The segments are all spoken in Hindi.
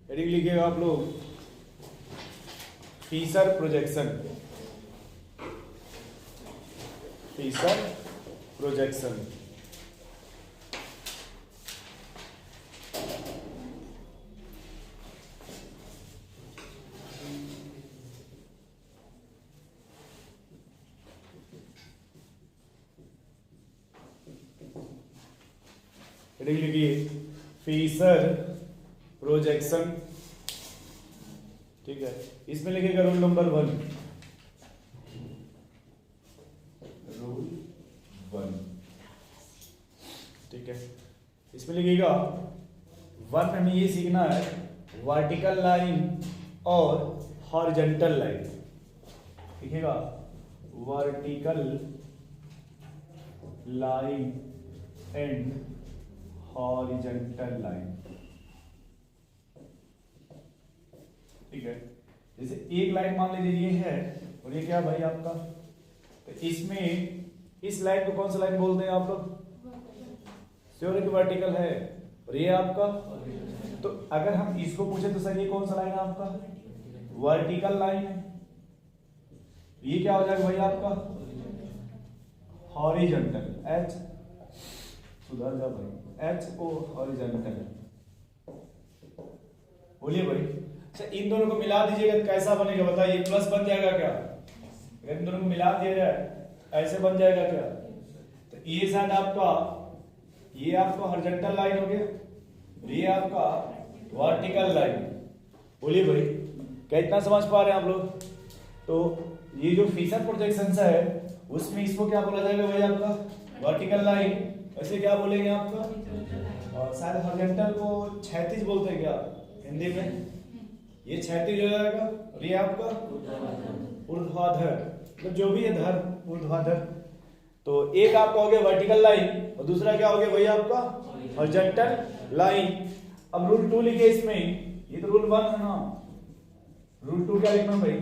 हेडिंग लिखिएगा आप लोग Fisher projection. Fisher projection. Heading लिखिए फीसर प्रोजेक्शन। ठीक है, इसमें लिखिएगा रूल नंबर 1। रूल 1। ठीक है, इसमें लिखिएगा 1 में हमें ये सीखना है वर्टिकल लाइन और हॉरिजॉन्टल लाइन। लिखिएगा vertical line and horizontal line. ठीक है, जैसे एक लाइन मान लीजिए ये है और ये क्या भाई आपका, तो इसमें इस लाइन को कौन सा लाइन बोलते हैं आप लोग? श्योर है कि वर्टिकल है। और ये आपका, तो अगर हम इसको पूछे तो सर ये कौन सा लाइन है आपका? वर्टिकल लाइन है। ये क्या हो जाएगा भाई आपका? हॉरिजॉन्टल। एच सुधर जा भाई, एच ओ हॉरिजॉन्टल। बोलिए भाई। अच्छा, इन दोनों को मिला दीजिएगा कैसा बनेगा बताइए? प्लस बन जाएगा क्या? अगर इन दोनों को मिला दिया जाए ऐसे बन जाएगा क्या? तो ये साइड आपका, ये आपका हॉरिजॉन्टल लाइन हो गया, ये आपका वर्टिकल लाइन। बोलिए भाई, क्या इतना समझ पा रहे हैं आप लोग? तो ये जो फीसर प्रोजेक्शन है उसमें इसको क्या बोला जाएगा भाई आपका? Vertical line. वैसे क्या बोलेंगे आपका? और शायद हॉरिजॉन्टल को क्षैतिज बोलते हैं क्या हिंदी में? ये क्षैतिज हो जाएगा और ये आपका ऊर्ध्वाधर, मतलब जो भी है धर, ऊर्ध्वाधर। तो एक आपका हो गया वर्टिकल लाइन और दूसरा क्या हो गया भाई आपका? Horizontal line. अब रूल 2 लिखे इसमें, ये तो रूल 1 है ना। रूल 2 क्या लिखना भाई?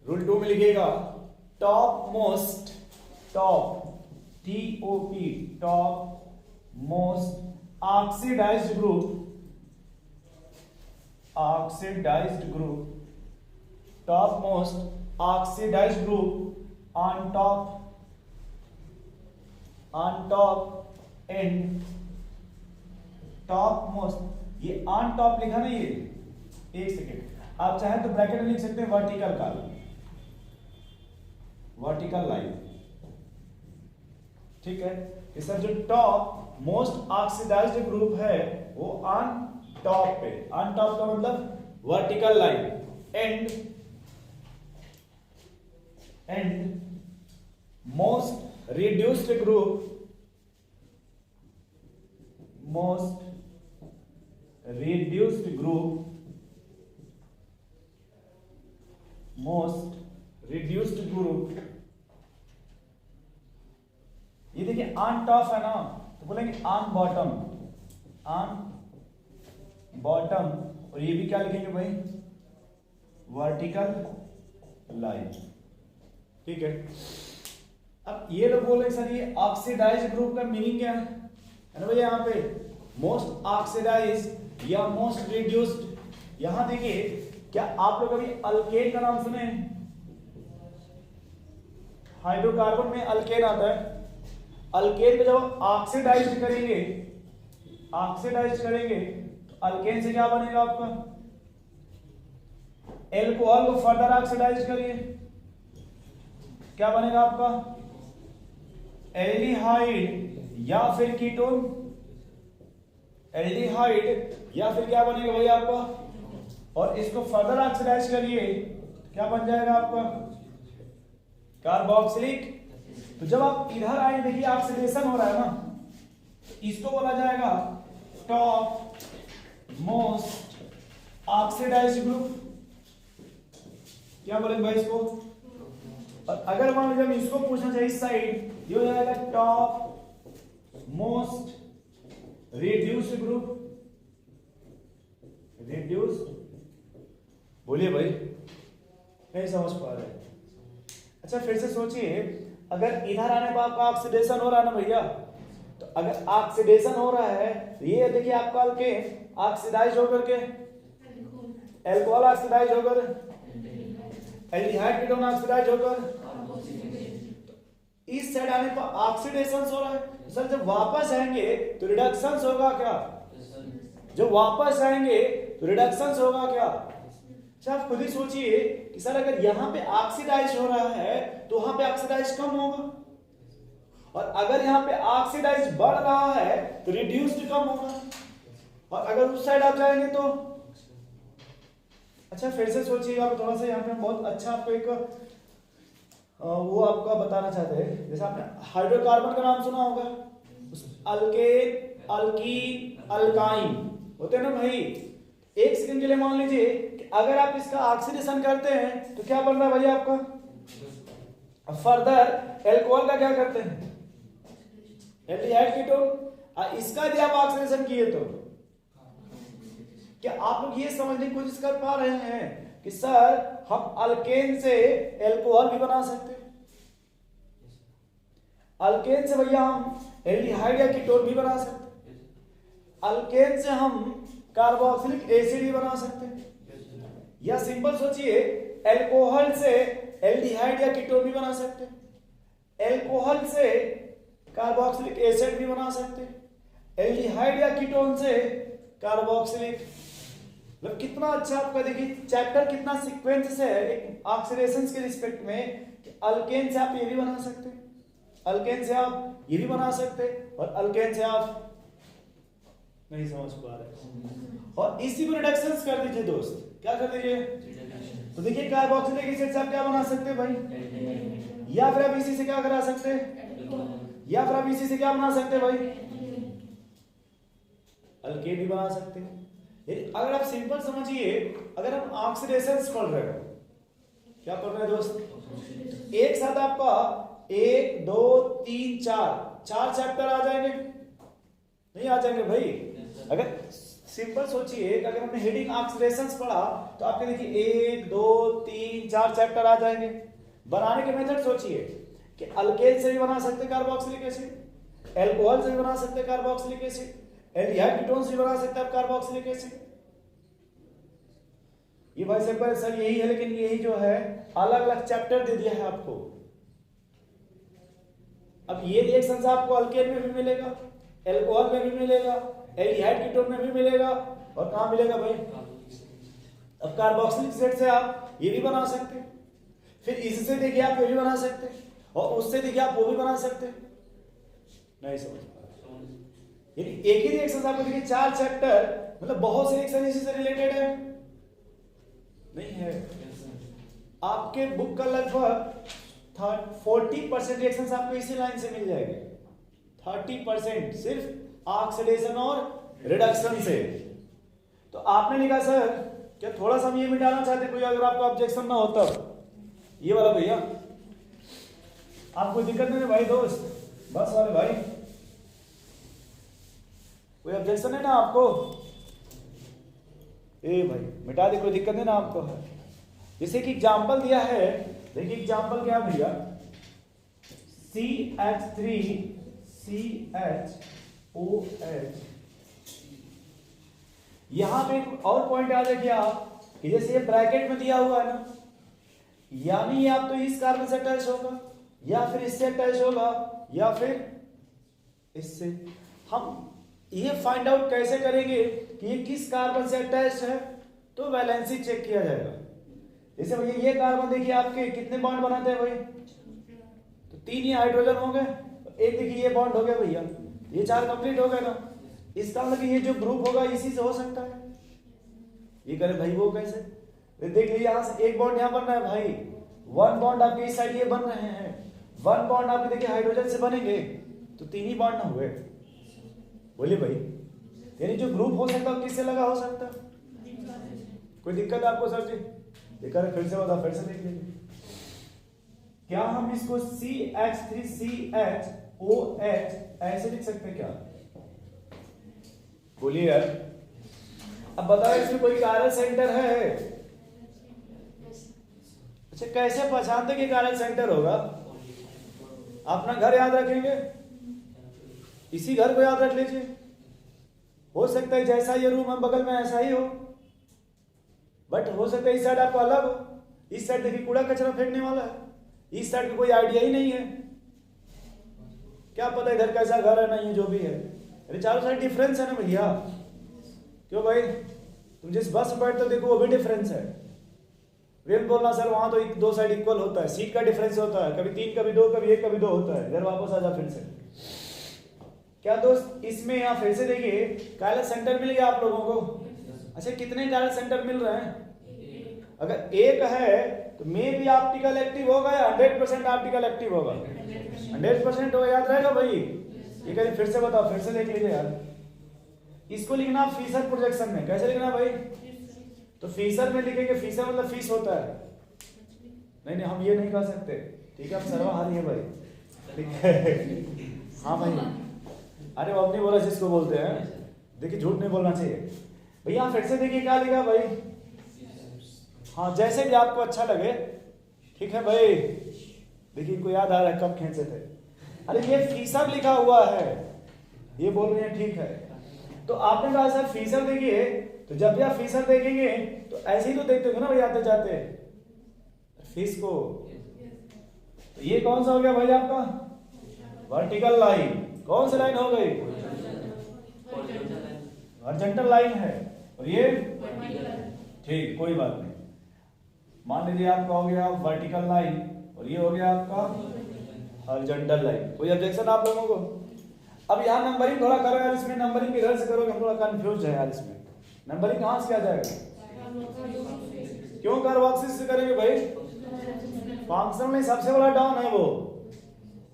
रूल 2 में लिखिएगा top most, top TOP, top most oxidised group, oxidised group, top most oxidised group on top and top most. ये ऑन टॉप लिखा ना, ये एक सेकेंड, आप चाहे तो ब्रैकेट में लिख सकते हैं वर्टिकल का, वर्टिकल लाइन। ठीक है, इसका जो टॉप मोस्ट ऑक्सीडाइज्ड ग्रुप है वो ऑन टॉप पे, ऑन टॉप का मतलब vertical line, and most reduced group, most reduced group, most reduced group. ये देखिए ऑन टॉप है ना, तो बोलेंगे ऑन बॉटम, ऑन बॉटम। और ये भी क्या लिखेंगे भाई? Vertical line. ठीक है, अब ये लोग बोल रहे सर ये ऑक्सीडाइज्ड ग्रुप का मीनिंग क्या है ना भैया? यहाँ पे मोस्ट ऑक्सीडाइज्ड या मोस्ट रिड्यूस्ड। यहां देखिए, क्या आप लोग अभी अल्केन का नाम सुने? हाइड्रोकार्बन में अल्केन आता है। अल्केन को जब ऑक्सीडाइज्ड करेंगे, ऑक्सीडाइज्ड करेंगे तो अल्केन से क्या बनेगा आपका? एल्कोहल को फर्दर ऑक्सीडाइज करिए, क्या बनेगा आपका? एल्डिहाइड या फिर कीटोन। एल्डिहाइड या फिर क्या बनेगा भाई आपका? और इसको फर्दर ऑक्सीडाइज करिए, क्या बन जाएगा आपका? कार्बोक्सिलिक। तो जब आप इधर आए देखिए ऑक्सीडेशन हो रहा है ना, इसको बोला जाएगा टॉप मोस्ट ऑक्सीडाइज्ड ग्रुप। क्या बोलेंगे भाई इसको? और अगर मान लीजिए हम इसको पूछना चाहिए इस साइड, ये हो जाएगा top most reduced group, reduced. बोलिए भाई, नहीं समझ पा रहे? अच्छा फिर से सोचिए, अगर इधर आने पर आपका ऑक्सीडेशन हो रहा है ना भैया, तो अगर ऑक्सीडेशन हो रहा है तो ये देखिए आपका अल्केन ऑक्सीडाइज होकर के अल्कोहल ऑक्सीडाइज होकर एल्डिहाइड कीटोन ऑक्सीडाइज होकर इस साइड आने पर ऑक्सीडेशन हो रहा है। सर जब वापस आएंगे तो रिडक्शन होगा क्या? जब वापस आएंगे तो रिडक्शन होगा क्या? अच्छा आप खुद ही सोचिए कि सर अगर यहाँ पे ऑक्सीडाइज हो रहा है तो वहां पे ऑक्सीडाइज कम होगा, और अगर यहाँ पे ऑक्सीडाइज बढ़ रहा है तो रिड्यूस्ड कम होगा, और अगर उस साइड आप जाएंगे तो अच्छा फिर से सोचिएगा। आप थोड़ा सा यहाँ पे बहुत अच्छा आपको एक वो आपका बताना चाहते हैं। जैसे आपने हाइड्रोकार्बन का नाम सुना होगा, अल्केन अल्कीन अल्काइन होते हैं ना भाई। एक सेकंड के लिए मान लीजिए कि अगर आप इसका ऑक्सीडेशन करते हैं तो क्या बन रहा है भाई आपका? फर्दर अल्कोहल का क्या करते हैं? Aldehyde ketone. इसका यदि आप ऑक्सीडेशन किए तो क्या आप लोग ये समझने की कोशिश कर पा रहे हैं कि सर हम अल्केन से अल्कोहल भी बना सकते हैं, अल्केन से भैया हम एल्डिहाइड या कीटोन भी बना सकते हैं, अल्केन से हम कार्बोक्सिलिक एसिड भी बना सकते हैं, या सिंपल सोचिए अल्कोहल से एल्डिहाइड या कीटोन भी बना सकते हैं, अल्कोहल से कार्बोक्सिलिक एसिड भी बना सकते हैं, एल्डिहाइड या कीटोन से कार्बोक्सिलिक। मतलब कितना अच्छा आपका देखिए चैप्टर कितना सीक्वेंस से है एक ऑक्सीडेशंस के रिस्पेक्ट में कि अल्केन से आप ये भी बना सकते हैं, अल्केन से आप ये भी बना सकते हैं, और अल्केन से आप नहीं समझ पा रहे। और इसी को रिडक्शंस कर दीजिए दोस्त, क्या कर दीजिए? तो देखिए कार्बोक्सिलिक एसिड से आप क्या बना सकते हैं भाई? या फिर आप इसी से क्या करा सकते हैं? या फिर आप इसी से क्या बना सकते हैं भाई? अल्केन भी बना सकते हैं। अगर आप सिंपल समझिए, अगर हम ऑक्सीडेशंस पढ़ रहे हो, क्या पढ़ रहे हैं दोस्त? एक साथ आपका 1 2 3 4 चैप्टर आ जाएंगे, नहीं आ जाएंगे भाई? अगर सिंपल सोचिए, अगर हमने हेडिंग ऑक्सीडेशंस पढ़ा तो आपके देखिए 1 2 3 4 चैप्टर आ जाएंगे। बनाने के मेथड सोचिए कि अल्केन से भी बना सकते कार्बोक्सिलिक एसिड, अल्कोहल से भी बना सकते कार्बोक्सिलिक एसिड, एल्डिहाइड कीटोन से बना सकते हैं कार्बोक्सिलिक एसिड। ये भाई सिंपल सर यही है, लेकिन यही जो है अलग अलग चैप्टर दे दिया है आपको। अब ये रिएक्शन आपको अल्केन में भी मिलेगा, अल्कोहल में भी मिलेगा, एल्डिहाइड कीटोन में भी मिलेगा, और कहां मिलेगा भाई? अब कार्बोक्सिलिक एसिड से आप ये भी बना सकते हैं, फिर इससे देखिए आप ये भी बना सकते हैं, और उससे देखिए आप वो भी बना सकते हैं। नहीं समझ यानी एक ही रिएक्शन आपको देखिए 4 चैप्टर, मतलब बहुत से रिएक्शन इसी से रिलेटेड है नहीं है? आपके बुक का लगभग 40% रिएक्शंस आपको इसी लाइन से मिल जाएंगे, 30% सिर्फ ऑक्सीडेशन और रिडक्शन से। तो आपने लिखा सर क्या थोड़ा सा हम ये मिटाना चाहते कोई, अगर आपको ऑब्जेक्शन ना हो तब ये वाला भैया आपको दिक्कत नहीं भाई दोस्त, बस वाले भाई कोई ऑब्जेक्शन है ना आपको? ए भाई मिटा दे, कोई दिक्कत नहीं ना आपको? है जैसे कि एग्जांपल दिया है, देखिए एग्जांपल क्या भैया, CH3CHOH। यहां पे एक और पॉइंट याद रखिए आप कि जैसे ये ब्रैकेट में दिया हुआ है ना, यानी या तो इस कार्बन से अटैच होगा, या फिर इससे अटैच होगा, या फिर इससे। हम ये फाइंड आउट कैसे करेंगे कि ये किस कार्बन से अटैच है? तो वैलेंसी चेक किया जाएगा। जैसे भैया ये कार्बन देखिए आपके कितने बॉन्ड बनाते हैं भाई? तो 3 ही हाइड्रोजन हो गए, एक देखिए ये बॉन्ड हो गया भैया, ये 4 कंप्लीट हो गए ना। इसका मतलब ये जो ग्रुप होगा इसी से हो सकता है। ये करें भाई वो कैसे? देख लीजिए यहां से एक बॉन्ड यहां बन रहा है भाई, 1 बॉन्ड आपके इस साइड ये बन रहे हैं, 1 बॉन्ड आपके देखिए हाइड्रोजन से बनेंगे, तो 3 ही बॉन्ड ना हुए। बोलिए भाई, यानी जो ग्रुप हो सकता है किससे लगा हो सकता है? कोई दिक्कत आपको सर जी? देखा फिर से बता, फिर से देख लीजिए। क्या हम इसको CH3CHOH ऐसे लिख सकते हैं क्या? बोलिए यार। अब बताओ इसमें कोई कारल सेंटर है? अच्छा कैसे पहचानते कि कारल सेंटर होगा? अपना घर याद रखेंगे, इसी घर को याद रख लीजिए। हो सकता है जैसा ये रूम है बगल में ऐसा ही हो, बट हो सकता है इस साइड आपको अलग हो। इस साइड देखिए कूड़ा कचरा फेंकने वाला है, इस साइड का कोई आइडिया ही नहीं है, क्या पता इधर कैसा घर है नहीं है, जो भी है। अरे चारों साइड डिफरेंस है ना भैया। क्यों भाई, तुम जिस बस में बैठते हो देखो वो भी डिफरेंस है। रेल बोलना सर वहां तो दो साइड इक्वल होता है, सीट का डिफरेंस होता है, कभी 3 कभी 2 कभी 1 कभी 2 होता है। इधर वापस आ जा फिर से। क्या दोस्त इसमें यहाँ फिर से देखिए कायरल सेंटर मिल गया आप लोगों को। अच्छा कितने कायरल सेंटर मिल रहे हैं? अगर एक है तो मे भी ऑप्टिकल एक्टिव होगा या 100% ऑप्टिकल एक्टिव होगा? 100% होगा, याद रहेगा भाई। ये कहीं फिर से बताओ, फिर से देख लीजिए यार। इसको लिखना फीसर प्रोजेक्शन में, कैसे लिखना भाई? तो फीसर में लिखेंगे, फीसर मतलब फीस होता है। नहीं नहीं हम ये नहीं कह सकते, ठीक है, हम सर्वहारी है भाई, ठीक है। हाँ भाई, अरे वो अपनी बोला जिसको बोलते हैं, देखिए झूठ नहीं बोलना चाहिए भैया। फिर से देखिए क्या लिखा भाई। हाँ जैसे भी आपको अच्छा लगे, ठीक है भाई। देखिए इनको याद आ रहा है कब खींचे थे। अरे ये फीसर लिखा हुआ है, ये बोल रहे हैं ठीक है। तो आपने कहा सर फीसर देखिए, तो जब भी आप फीसर देखेंगे तो ऐसे ही तो देखते हो ना भाई आते जाते फीस को। तो ये कौन सा हो गया भाई आपका? Vertical line. कौन सी लाइन हो गई? हॉरिजॉन्टल लाइन है। और ये ठीक, कोई बात नहीं। मान लीजिए आपका हो गया वर्टिकल लाइन और ये हो गया आपका हॉरिजॉन्टल लाइन। कोई ऑब्जेक्शन आप लोगों को? अब यहाँ नंबरिंग थोड़ा करो यार, इसमें नंबरिंग किधर से करोगे? हम थोड़ा कंफ्यूज है यार इसमें। नंबरिंग कहाँ से आ जाएगा? क्यों कर्व एक्सिस से करेंगे भाई? फंक्शन में सबसे बड़ा डाउन है वो,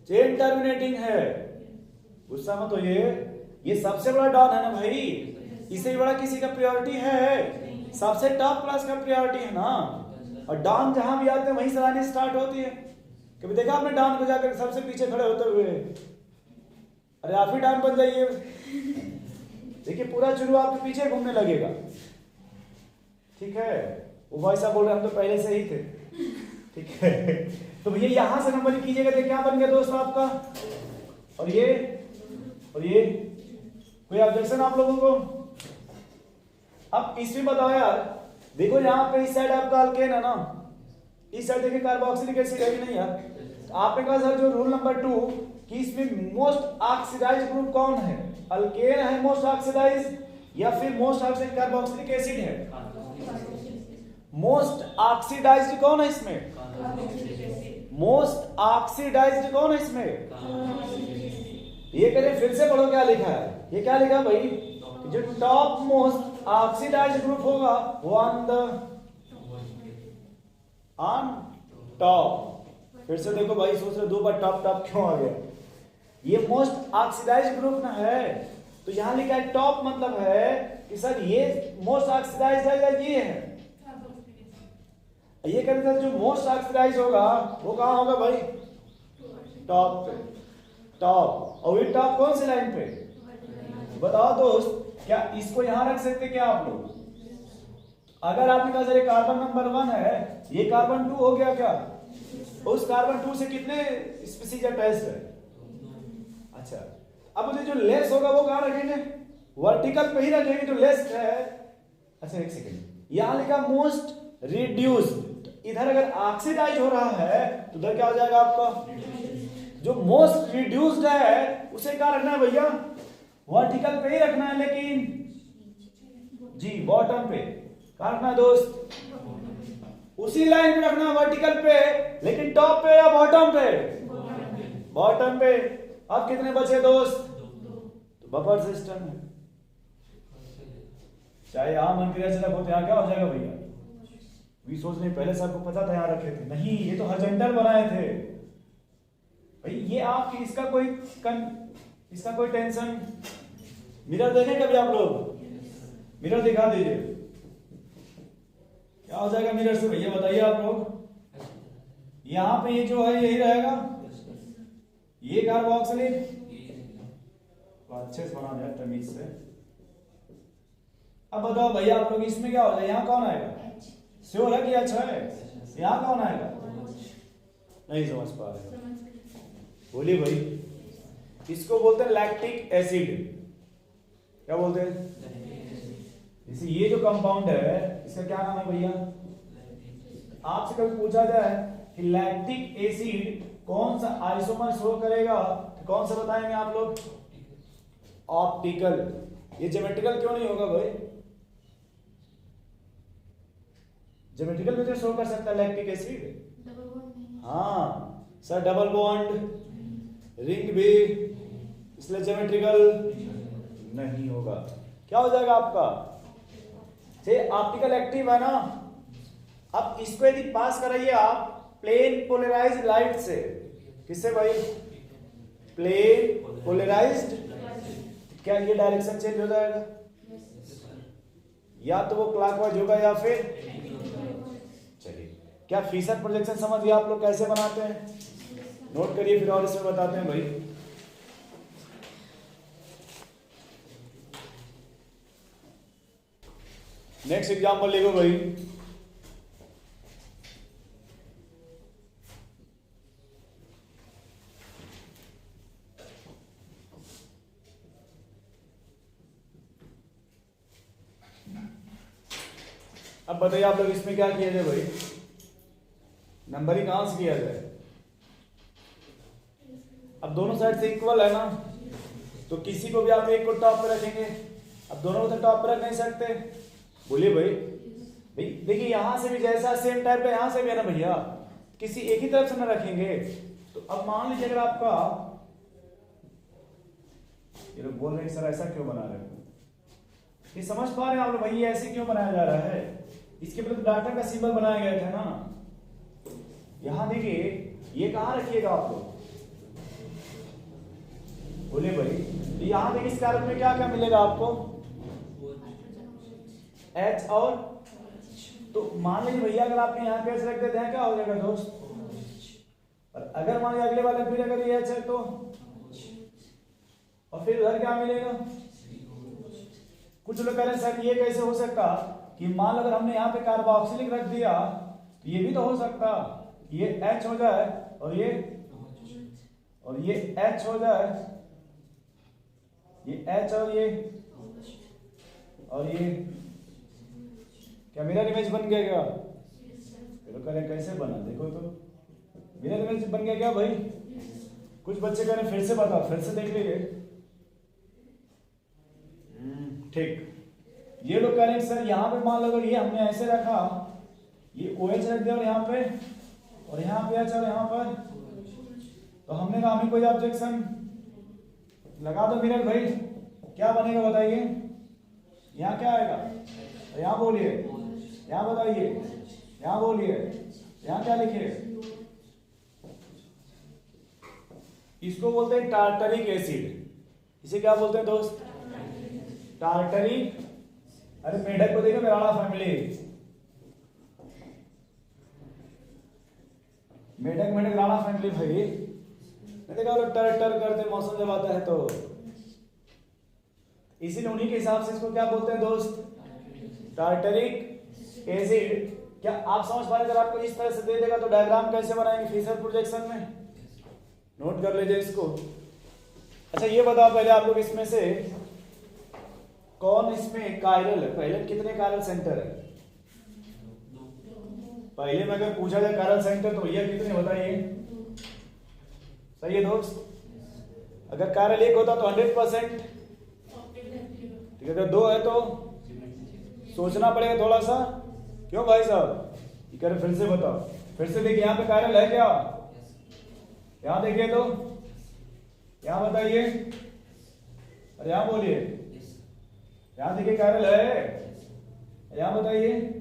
चेन टर्मिनेटिंग है। गुस्सा मत हो, ये सबसे बड़ा डाउन है ना भाई। इससे बड़ा किसी का प्रायोरिटी है? सबसे टॉप क्लास का प्रायोरिटी है ना। और डाउन जहां भी आते हैं वहीं से लाइन स्टार्ट होती है। कभी देखा आपने डाउन को जाकर सबसे पीछे खड़े होते हुए? अरे आप ही डाउन बन जाइए, देखिए पूरा चुरू आपके पीछे घूमने लगेगा, ठीक है। वो भाई साहब बोल रहे हम तो पहले से ही थे, ठीक है। तो भैया यहां से नंबर कीजिएगा, देखिए क्या बन गया दोस्त आपका। और ये कोई ऑब्जेक्शन आप लोगों को? अब इसमें बताओ यार, देखो यहाँ पे इस साइड आपका अल्केन है ना, इस साइड देखिए कार्बोक्सिलिक एसिड है कि नहीं यार। तो आपने कहा सर जो रूल नंबर 2 कि इसमें मोस्ट ऑक्सीडाइज्ड ग्रुप कौन है? अल्केन है मोस्ट ऑक्सीडाइज्ड या फिर मोस्ट ऑक्सीडाइज्ड कार्बोक्सिलिक एसिड है? मोस्ट ऑक्सीडाइज्ड कौन है इसमें? मोस्ट ऑक्सीडाइज्ड कौन है इसमें? ये करें फिर से पढ़ो क्या लिखा है। ये क्या लिखा भाई? जो टॉप मोस्ट ऑक्सीडाइज्ड ग्रुप होगा वो ऑन टॉप। फिर से देखो भाई, सोच रहे 2 बार टॉप टॉप क्यों आ गया? ये मोस्ट ऑक्सीडाइज्ड ग्रुप ना है, तो यहां लिखा है टॉप, मतलब है कि सर ये मोस्ट ऑक्सीडाइज्ड है या ये है? ये कहते हैं जो मोस्ट ऑक्सीडाइज होगा वो कहां होगा भाई? टॉप पे। टॉप, और ये टॉप कौन सी लाइन पे? बताओ दोस्त, क्या इसको यहां रख सकते क्या आप लोग? अगर आपने कहा सर ये कार्बन नंबर 1 है, ये कार्बन 2 हो गया क्या? उस कार्बन 2 से कितने स्पीशीज अटैच्ड है? अच्छा, अब मुझे जो लेस होगा वो कहां रखेंगे? वर्टिकल पे ही रखेंगे जो लेस है। अच्छा एक सेकेंड, यहां लिखा मोस्ट रिड्यूस्ड, इधर अगर ऑक्सीडाइज हो रहा है तो उधर क्या हो जाएगा आपका? जो मोस्ट रिड्यूस्ड है उसे क्या रखना है भैया? वर्टिकल पे ही रखना है, लेकिन जी बॉटम पे क्या रखना है दोस्त? उसी लाइन पे रखना है वर्टिकल पे, लेकिन टॉप पे या बॉटम पे? बॉटम पे। अब कितने बचे दोस्त? तो बफर सिस्टम है, चाहे यहां मन क्रिया चलक होते यहाँ क्या हो जाएगा भैया? भी सोचने पहले से आपको पता था यहाँ रखे थे, नहीं ये तो हॉरिजॉन्टल बनाए थे भाई। ये आप इसका कोई टेंशन। मिरर देखें कभी आप लोग? मिरर दिखा दीजिए, क्या हो जाएगा मिरर से भैया बताइए आप लोग। यहां पे ये जो है यही रहेगा, ये कार्बोक्सिलिक, अच्छे से बना दिया तमीज से। अब बताओ भैया आप लोग इसमें क्या हो जाए? यहाँ कौन आएगा? श्योर है कि अच्छा है? यहाँ कौन आएगा? नहीं समझ पा रहे, बोलिए भाई। इसको बोलते हैं लैक्टिक एसिड। क्या बोलते हैं? जैसे ये जो कंपाउंड है इसका क्या नाम है भैया? आपसे कभी पूछा जाए कि लैक्टिक एसिड कौन सा आइसोमर शो करेगा तो कौन सा बताएंगे आप लोग? ऑप्टिकल। ये ज्योमेट्रिकल क्यों नहीं होगा भाई? ज्योमेट्रिकल में तो शो कर सकता है लैक्टिक एसिड। हाँ सर, डबल बॉन्ड रिंग भी, इसलिए ज्योमेट्रिकल नहीं होगा। क्या हो जाएगा आपका? से ऑप्टिकल एक्टिव है ना। अब इसको यदि पास कराइए आप प्लेन पोलराइज्ड लाइट से, किससे भाई? प्लेन पोलराइज्ड, क्या ये डायरेक्शन चेंज हो जाएगा? या तो वो क्लॉकवाइज होगा या फिर, चलिए क्या फिशर प्रोजेक्शन समझ गए आप लोग कैसे बनाते हैं? नोट करिए फिर और इसमें बताते हैं भाई। नेक्स्ट एग्जांपल लिखो भाई। अब बताइए आप लोग इसमें क्या किया जाए भाई? नंबरिंग कहां से किया जाए? अब दोनों साइड से इक्वल है ना, तो किसी को भी आप एक को टॉप पे रखेंगे। अब दोनों को तो टॉप पे रख नहीं सकते। बोलिए भाई। देखिए यहां से भी जैसा सेम टाइप का यहां से भी है ना भैया, किसी एक ही तरफ से ना रखेंगे। तो अब मान लीजिए अगर आपका, ये लोग बोल रहे हैं सर ऐसा क्यों बना रहे हो? ये समझ पा रहे हैं आप लोग भाई ऐसे क्यों बनाया जा रहा है? इसके बाद डाटा का सिंबल बनाए गए थे ना। यहां देखिए ये कहां रखिएगा आप लोग? बोलिए भाई। यहां देखिए इस कारक में क्या क्या मिलेगा आपको? H और, तो मान लीजिए भैया अगर आपने यहाँ पे H रख देते हैं क्या हो जाएगा दोस्त? और अगर मान लीजिए अगले वाले फिर अगर ये H है तो, और फिर उधर क्या मिलेगा? कुछ लोग कह रहे हैं सर ये कैसे हो सकता कि मान लो अगर हमने यहाँ पे कार्बोक्सिलिक रख दिया तो ये भी तो हो सकता, ये H हो जाए और ये H हो जाए, ये H और ये क्या मिरर इमेज बन गया क्या? चलो करें कैसे बना देखो तो। मिरर इमेज बन गया क्या भाई? कुछ बच्चे कह रहे हैं फिर से बताओ, फिर से देख लीजिए। ठीक, ये लोग कह रहे हैं सर यहाँ पे मान लो अगर ये हमने ऐसे रखा, ये OH रख दिया और यहाँ पे H और यहाँ पर, तो हमने कहा हमें कोई ऑब्जेक्शन लगा दो मिरर भाई, क्या बनेगा बताइए? यहाँ क्या आएगा? यहाँ बोलिए, यहाँ बताइए, यहाँ बोलिए, यहाँ क्या लिखिए? इसको बोलते हैं टार्टरिक एसिड। इसे क्या बोलते हैं दोस्त? टार्टरिक। अरे मेढक को देखो मेराड़ा फैमिली, मेढक राणा फैमिली भाई, देखा लोग टर टर करते मौसम जब आता है तो, इसीलिए उन्हीं के हिसाब से इसको क्या बोलते हैं दोस्त? Tartaric acid. क्या आप समझ पा रहे? अगर आपको इस तरह से दे देगा तो डायग्राम कैसे बनाएंगे फिशर प्रोजेक्शन में? नोट कर लीजिए इसको। अच्छा ये बताओ पहले आप लोग इसमें से कौन इसमें कायरल है? पहले कितने कायरल सेंटर है? पहले में अगर पूछा जाए कायरल सेंटर तो भैया कितने बताइए? सही है दोस्त? अगर कायरल एक होता तो 100%, ठीक है, अगर दो है तो सोचना पड़ेगा थोड़ा सा। क्यों भाई साहब? ये कह रहे फिर से बताओ, फिर से देखिए यहाँ पे कायरल है क्या? यहाँ देखिए तो, यहाँ बताइए, अरे यहाँ बोलिए, यहाँ देखिए कायरल है, यहाँ बताइए।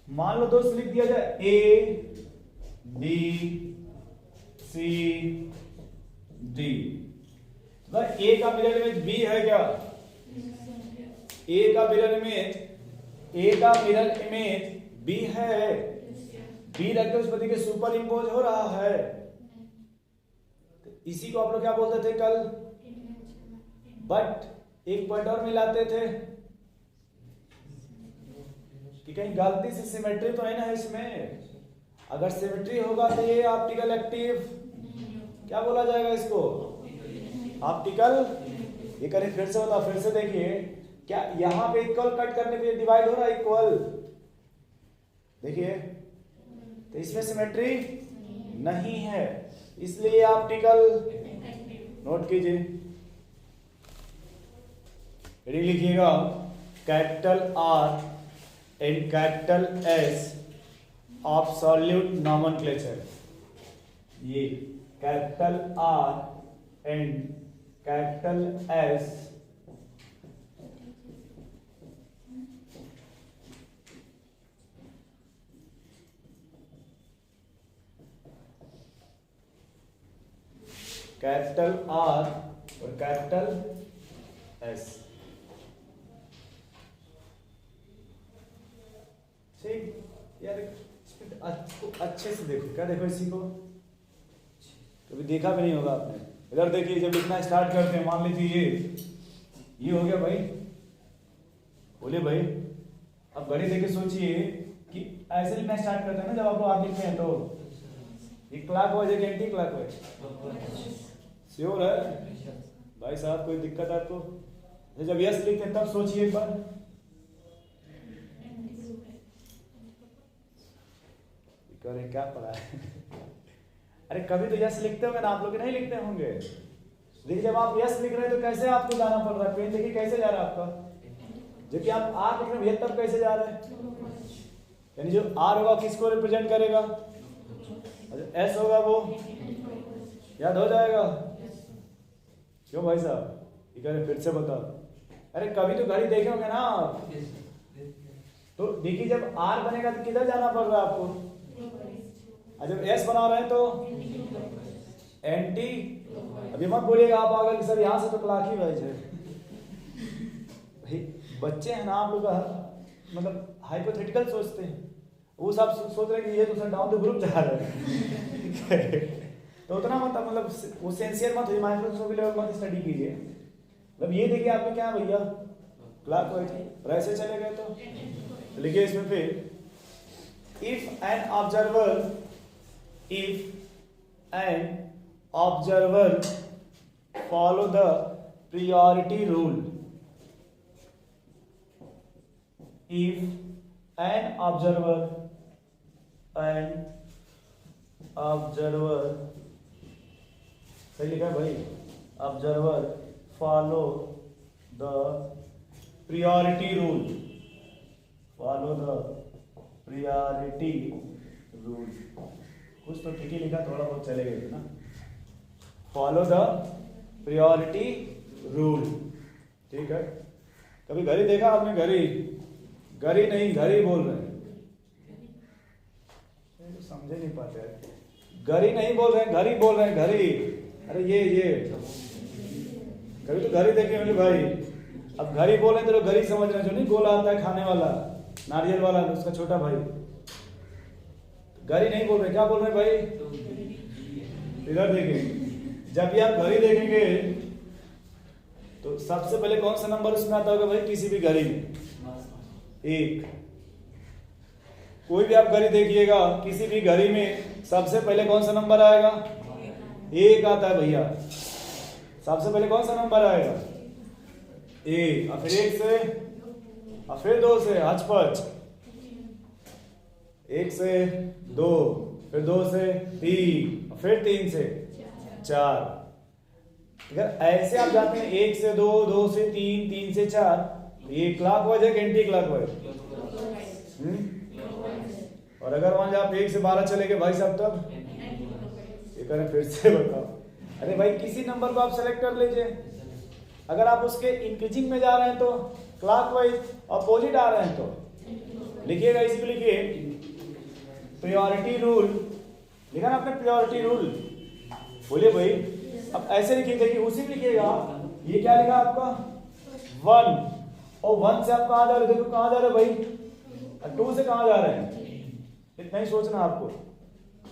मान लो दोस्त लिख दिया जाए A B C D, A का मिरर इमेज B है क्या? A का मिरर इमेज B है, B रख के उस पर देखिए सुपर इम्पोज हो रहा है, तो इसी को आप लोग क्या बोलते थे कल? बट एक पॉइंट और मिलाते थे कि कहीं गलती से सिमेट्री तो नहीं ना है इसमें। अगर सिमेट्री होगा तो ये ऑप्टिकल एक्टिव क्या बोला जाएगा इसको? ऑप्टिकल। ये करें फिर से बताओ, फिर से देखिए, क्या यहां पे इक्वल कट करने पे डिवाइड हो रहा है? इक्वल, देखिए, तो इसमें सिमेट्री नहीं है, इसलिए ऑप्टिकल। नोट कीजिए, रीडिंग लिखिएगा, capital R and capital S absolute nomenclature. ये capital R and capital S capital R और कैपिटल एस। ठीक यार, अच्छे से देखो, क्या देखो इसी को, कभी देखा भी नहीं होगा आपने। इधर देखिए, जब लिखना स्टार्ट करते हैं, मान लीजिए ये हो गया भाई, बोले भाई, अब घड़ी देखे सोचिए कि ऐसे लिखना स्टार्ट करते हैं ना जब आपको आप लिखते हैं, तो ये क्लॉकवाइज है कि एंटी क्लॉकवाइज? श्योर है भाई साहब? कोई दिक्कत है आपको? जब यस लिखते हैं तब सोचिए एक बार, अरे क्या पढ़ा है अरे कभी तो यस लिखते होंगे ना आप लोग, नहीं लिखते होंगे? देखिए, जब आप यस लिख रहे हैं तो कैसे आपको जाना पड़ रहा है? पेन देखिए कैसे जा रहा है आपका, जबकि आप आर लिख रहे हैं तब कैसे जा रहा है? यानी जो आर होगा किसको रिप्रेजेंट करेगा? एस होगा, वो याद हो जाएगा। क्यों भाई साहब? ये कह रहे फिर से बताओ। अरे कभी तो घड़ी देखे होंगे ना आप, तो देखिए जब आर बनेगा तो किधर जाना पड़ रहा है आपको? जब एस बना रहे हैं तो एंटी। अभी मत बोलिएगा आप आगे सर यहाँ से तो क्लाक ही वाइज है। भाई बच्चे हैं ना आप लोग, मतलब हाइपोथेटिकल सोचते हैं, वो सब सोच रहे हैं कि ये तो सर डाउन द ग्रुप जा रहा है तो उतना मतलब वो सेंसियर मत होइए, माइक्रोस्कोपिक लेवल मत स्टडी कीजिए। मतलब ये देखिए आपको क्या भैया, क्लॉक वाइज, और ऐसे चले गए तो लिखिए इसमें फिर, if an observer follow the priority rule, if an observer सही लिखा है भाई, observer follow the priority rule, कुछ तो ठीक ही लिखा, थोड़ा बहुत चलेगा ना। फॉलो द प्रायोरिटी रूल, ठीक है। कभी घड़ी देखा आपने? घड़ी नहीं, घड़ी बोल रहे हैं, तो समझे नहीं पाते हैं। घड़ी नहीं बोल रहे हैं, घड़ी बोल रहे हैं, घड़ी। अरे ये कभी तो घड़ी देखे होंगे भाई। अब घड़ी बोल रहे हैं तो घड़ी समझ रहे हैं, जो नहीं गोला आता है खाने वाला, नारियल वाला, उसका छोटा भाई। घड़ी नहीं बोल रहे, क्या बोल रहे हैं भाई? इधर देखिए, जब भी आप घड़ी देखेंगे तो सबसे पहले कौन सा नंबर उसमें आता होगा भाई? किसी भी घड़ी में 1। कोई भी आप घड़ी देखिएगा, किसी भी घड़ी में सबसे पहले कौन सा नंबर आएगा? 1 आता है भैया। सबसे पहले कौन सा नंबर आएगा? 1, और फिर 1 से, और फिर 2 से, हचपच, 1 से 2, फिर 2 से 3, और फिर 3 से 4। अगर ऐसे आप जाते हैं 1 से 2, 2 से 3, 3 से 4, ये क्लॉकवाइज है कि एंटी क्लॉकवाइज? और अगर मान लो आप 1 से 12 चले गए भाई साहब, तब ये करें फिर से बताओ। अरे भाई किसी नंबर को आप सेलेक्ट कर लीजिए, अगर आप उसके इंक्रीजिंग में जा रहे हैं तो क्लॉकवाइज, अपोजिट आ रहे हैं तो लिखिएगा, इसको लिखिए प्रायोरिटी रूल। लिखा ना आपने प्रायोरिटी रूल? बोलिए भाई। अब ऐसे लिखिए, देखिए उसी में लिखिएगा। ये क्या लिखा आपका? 1, और 1 से आप कहां जा रहे हो? देखो कहां जा रहे हो भाई? 2 से कहां जा रहे हैं? इतना ही सोचना आपको।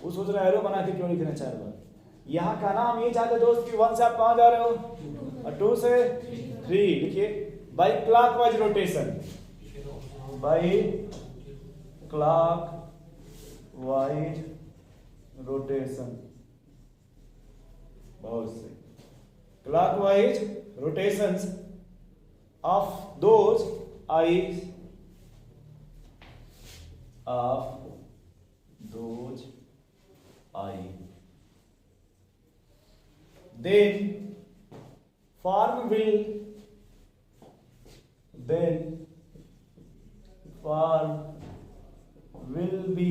वो सोच रहे एरो बना के क्यों लिखना चाह रहे हो? यहाँ का नाम ये चाहते दोस्त कि 1 से आप कहां जा रहे हो और 2 से 3। लिखिए by clockwise rotation, by clockwise rotation. बहुत से clockwise rotations of those eyes then farm will be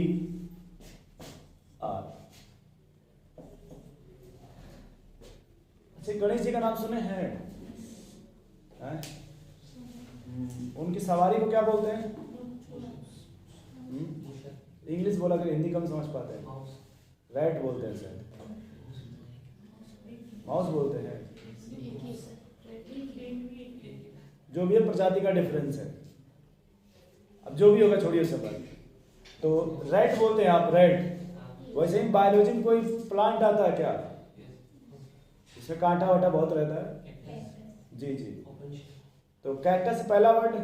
अच्छा गणेश जी का नाम सुने हैं? उनकी सवारी को क्या बोलते हैं? इंग्लिश बोला कर, हिंदी कम समझ पाते हैं। रैट बोलते हैं शायद, माउस बोलते हैं, जो भी है प्रजाति का डिफरेंस है। अब जो भी होगा छोड़िए सब बात। तो रैट बोलते हैं आप, रैट। वैसे ही बायोलॉजी में कोई प्लांट आता है क्या, इसमें कांटा वाटा बहुत रहता है? जी जी। तो कैक्टस से पहला वर्ड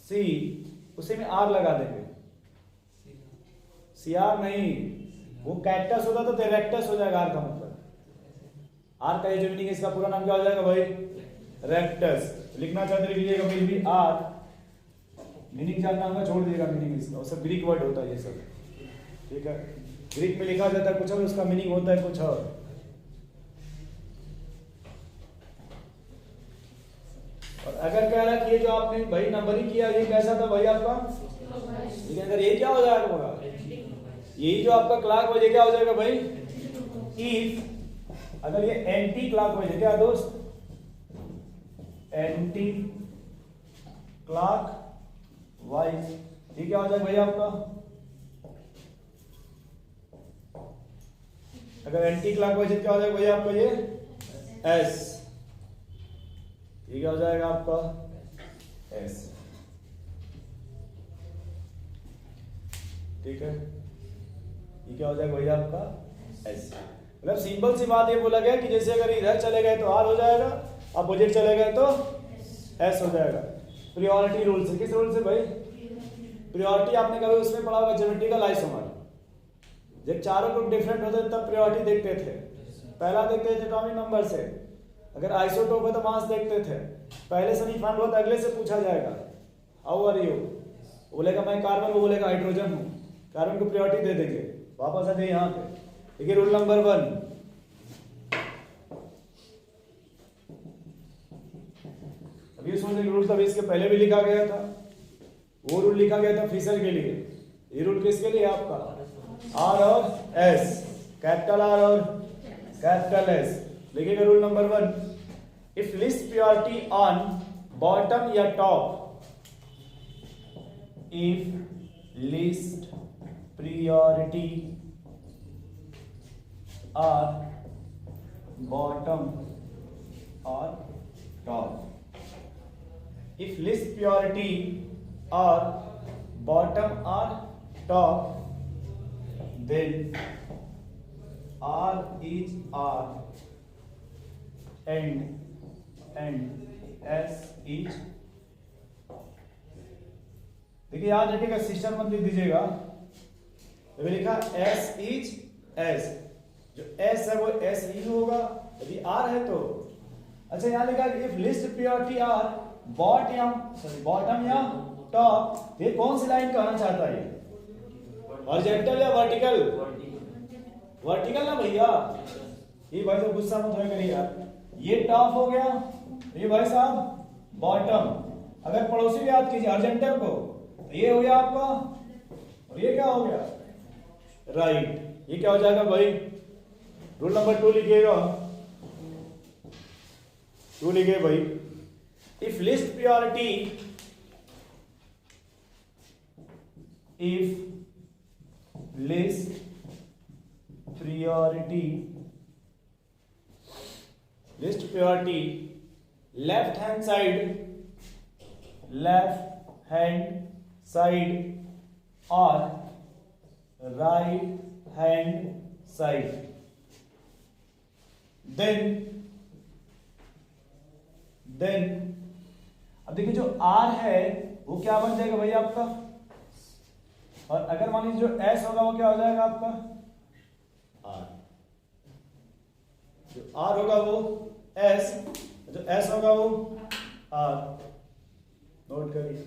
सी, उसी में आर लगा देंगे। सीआर नहीं, वो कैक्टस होता तो रेक्टस हो जाएगा आर का मतलब। आर का ये जो मीनिंग है, इसका पूरा नाम क्या हो जाएगा भाई? रेक्टस। लिखना चाहते लिखिएगा फिर भी आर, मीनिंग जानना होगा छोड़ दिएगा मीनिंग इसका, वो सब ग्रीक वर्ड होता है ये सब, ठीक है। ग्रीक में लिखा जाता है कुछ और, उसका मीनिंग होता है कुछ और। और अगर कह रहा है कि ये जो आपने भाई नंबरिंग किया ये कैसा था भाई आपका, लेकिन अगर ये क्या हो जाएगा होगा, यही जो आपका क्लॉक वाइज क्या हो जाएगा भाई? इफ अगर ये एंटी क्लॉक वाइज है, क्या दोस्त? एंटी क्लॉक वाइज, ये क्या हो जाएगा भाई आपका? अगर एंटी क्लॉक वाइज क्या हो जाएगा भाई आपका? ये एस, ये क्या हो जाएगा आपका? एस, ठीक है। ये क्या हो जाएगा भैया आपका? एस। मतलब सिंपल सी बात ये बोला गया कि जैसे अगर इधर चले गए तो आर हो जाएगा, अपोजिट चले गए तो एस हो जाएगा। प्रियोरिटी रूल से, किस रूल से भाई? प्रियोरिटी आपने कभी उसमें पढ़ा होगा ज्योमेट्रिकल आइसोमर, जब चारों ग्रुप डिफरेंट होते तब प्रियोरिटी देखते थे। पहला देखते थे एटॉमिक नंबर से, अगर आइसोटोप है तो मास देखते थे। पहले से नहीं फाइंड हुआ तो अगले से पूछा जाएगा हाउ आर यू, बोलेगा मैं कार्बन, वो बोलेगा हाइड्रोजन हूं, कार्बन को प्रायोरिटी दे देंगे। वापस आ जाइए यहाँ पे, ठीक है। रूल नंबर 1, अभी सोचने रूल था, इसके पहले भी लिखा गया था, वो रूल लिखा गया था फिशर के लिए। ये रूल किसके लिए? आपका आर और एस, कैपिटल आर और कैपिटल एस। लिखिएगा rule number 1, if list priority on bottom या top, if least priority or bottom or top, if list priority or bottom or top, then R is R and S is, देखिए याद रखिएगा, सिस्टम मत लिख दीजिएगा। तो लिखा S इज S, जो S है वो S ही होगा, यदि R है तो। अच्छा यहाँ लिखा if list purity are bottom या टॉप, ये कौन सी लाइन कहना चाहता है? हॉरिजॉन्टल या वर्टिकल? वर्टिकल ना भैया, ये भाई तो गुस्सा मत होए यार। ये टॉप हो गया, ये भाई साहब बॉटम। अगर पड़ोसी भी याद कीजिए हॉरिजॉन्टल को, तो ये हो गया आपका, और ये क्या हो गया? राइट। ये क्या हो जाएगा भाई? रूल नंबर 2 लिखिएगा, 2 लिखिए भाई, if list purity, if list priority, list priority left hand side और राइट हैंड साइड, देन अब देखिए जो R है वो क्या बन जाएगा भाई आपका, और अगर मान लीजिए जो S होगा वो क्या हो जाएगा आपका? R। जो आर होगा वो एस, जो एस होगा वो आर। नोट करिए,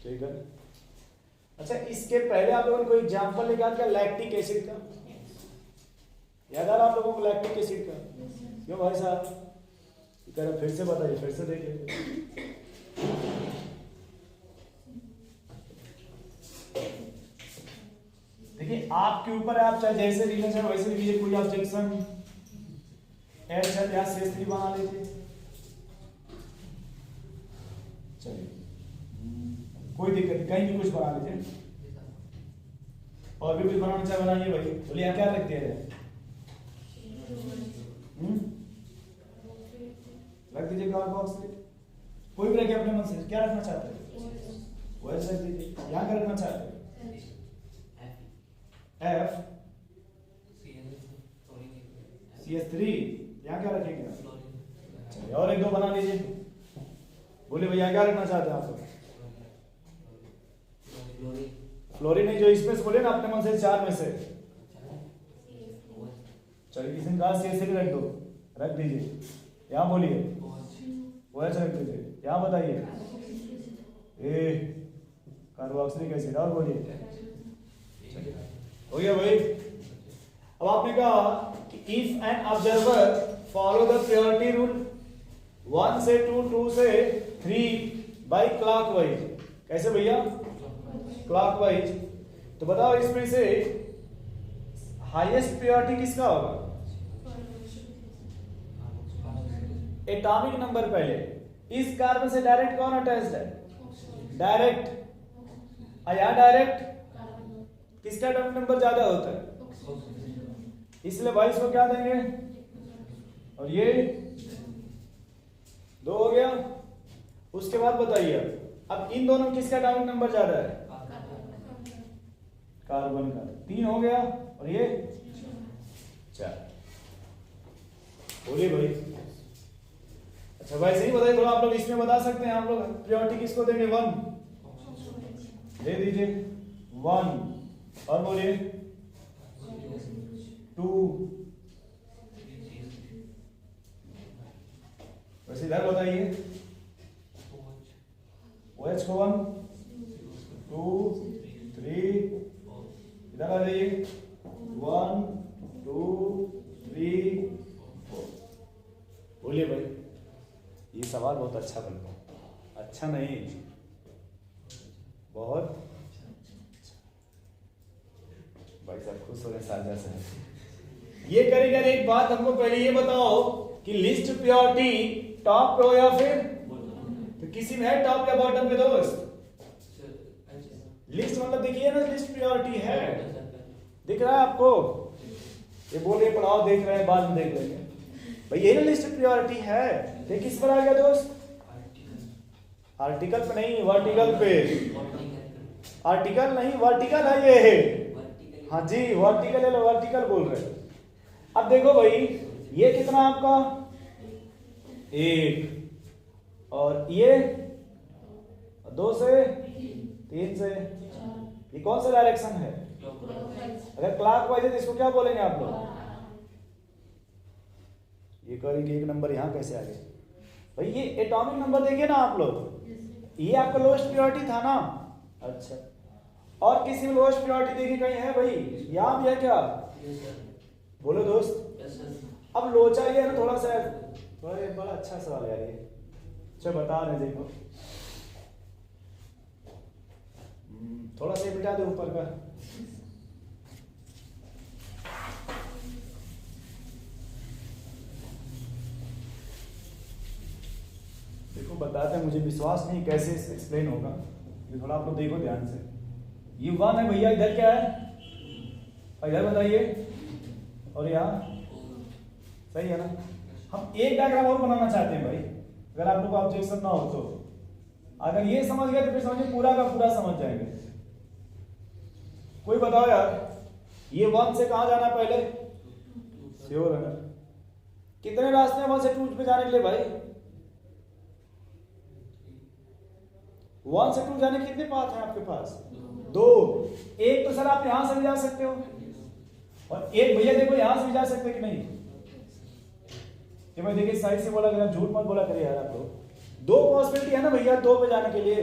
ठीक है। अच्छा, इसके पहले आप लोगों ने कोई एग्जांपल निकाल क्या लैक्टिक एसिड का? याद आ रहा आप लोगों को लैक्टिक एसिड का? क्यों भाई साहब कह रहे फिर से बताइए, फिर से देखिए। देखिए आपके ऊपर है, आप चाहे जैसे लिखना चाहे वैसे लिखिए, कोई ऑब्जेक्शन एच है या CH3 बना लीजिए, चलिए कोई दिक्कत नहीं, कहीं भी कुछ बना लीजिए, और भी कुछ बनाना चाहे बनाइए भाई। बोलिए क्या रखते हैं? रख दीजिए कार्बोक्सिलेट, कोई भी रखे अपने मन से, क्या रखना चाहते हैं वैसे रख दीजिए। यहाँ क्या रखना चाहते हैं? F CH3, यहाँ क्या रखेंगे? चलिए और एक दो बना लीजिए। बोले भैया क्या रखना चाहते हैं आप? फ्लोरीन नहीं, जो इसमें से बोले ना अपने मन से, चार में से। चलिए किसी ने कहा CH3 रख दो, रख दीजिए। यहाँ बोलिए OH रख दीजिए। यहाँ बताइए कार्बोक्सिलिक एसिड, और बोलिए। हो गया भाई। अब आपने कहा कि if an observer follow the purity rule 1 से 2, 2 से 3 बाय क्लॉकवाइज, कैसे भैया? क्लॉकवाइज। तो बताओ इसमें से हाईएस्ट प्योरिटी किसका होगा? एटॉमिक नंबर पहले, इस कार्बन से डायरेक्ट कौन अटैच्ड है? डायरेक्ट। या डायरेक्ट किसका एटॉमिक नंबर ज्यादा होता है? इसलिए 22 को क्या देंगे? और ये 2 हो गया। उसके बाद बताइए अब इन दोनों में किसका एटॉमिक नंबर ज्यादा है? कार्बन का। 3 हो गया, और ये 4। बोलिए भाई। अच्छा वैसे ही बताइए थोड़ा, आप लोग इसमें बता सकते हैं, आप लोग प्योरिटी किसको देंगे? 1 दे दीजिए, 1। और बोलिए 2। वैसे इधर बताइए OH को 1, 2, 3, इधर आ जाइए 1, 2, 3, 4। बोलिए भाई। ये सवाल बहुत अच्छा बनता, अच्छा नहीं बहुत भाई साहब खुश हो रहे साझा से। ये करेगा। एक बात हमको पहले ये बताओ कि लिस्ट प्योरिटी टॉप पे हो या फिर तो किसी में है टॉप या बॉटम पे दोस्त? लिस्ट मतलब देखिए ना, लिस्ट प्योरिटी है, दिख रहा है आपको? ये बोलिए पढ़ाओ, देख रहे हैं, बाद में देख लेंगे भाई। ये ना लिस्ट प्योरिटी है। ये किस पर आ गया दोस्त? आर्टिकल पे नहीं, वर्टिकल पे। आर्टिकल नहीं, वर्टिकल है ये। हाँ जी वर्टिकल है, वर्टिकल बोल रहे। अब देखो भाई ये कितना आपका? 1, और ये 2 से 3 से। ये कौन सा डायरेक्शन है? अगर क्लॉकवाइज है तो इसको क्या बोलेंगे आप लोग? ये करेंगे 1 नंबर यहाँ कैसे आ गया भाई? ये एटॉमिक नंबर देखिए ना आप लोग, ये आपका लोएस्ट प्योरिटी था ना? अच्छा, और किसी में लोएस्ट प्योरिटी देखी कहीं है भाई? यहाँ भी है क्या? बोलो दोस्त। अब लोचा ये है ना थोड़ा सा, बड़ा अच्छा सवाल यार ये। चलो बता रहे देखो, थोड़ा सा बिठा दो ऊपर का। देखो बताते हैं, मुझे विश्वास नहीं कैसे एक्सप्लेन होगा, ये थोड़ा आप लोग देखो ध्यान से। ये 1 है भैया, इधर क्या है? इधर बताइए, और यहाँ सही है ना? हम एक डायग्राम और बनाना चाहते हैं भाई, अगर आप लोग को ऑब्जेक्शन ना हो तो। अगर ये समझ गए तो फिर समझिए पूरा का पूरा समझ जाएंगे। कोई बताओ यार, ये 1 से कहां जाना पहले? श्योर है ना? कितने रास्ते हैं 1 से 2 पे जाने के लिए भाई? 1 से 2 जाने के कितने पाथ हैं आपके पास? 2। एक तो सर आप यहां से भी जा सकते हो, और एक भैया देखो यहां से भी जा सकते कि नहीं, ये भाई देखिए साइड से बोला करें, झूठ मत बोला करिए यार आप लोग। दो पॉसिबिलिटी है ना भैया, दो पे जाने के लिए,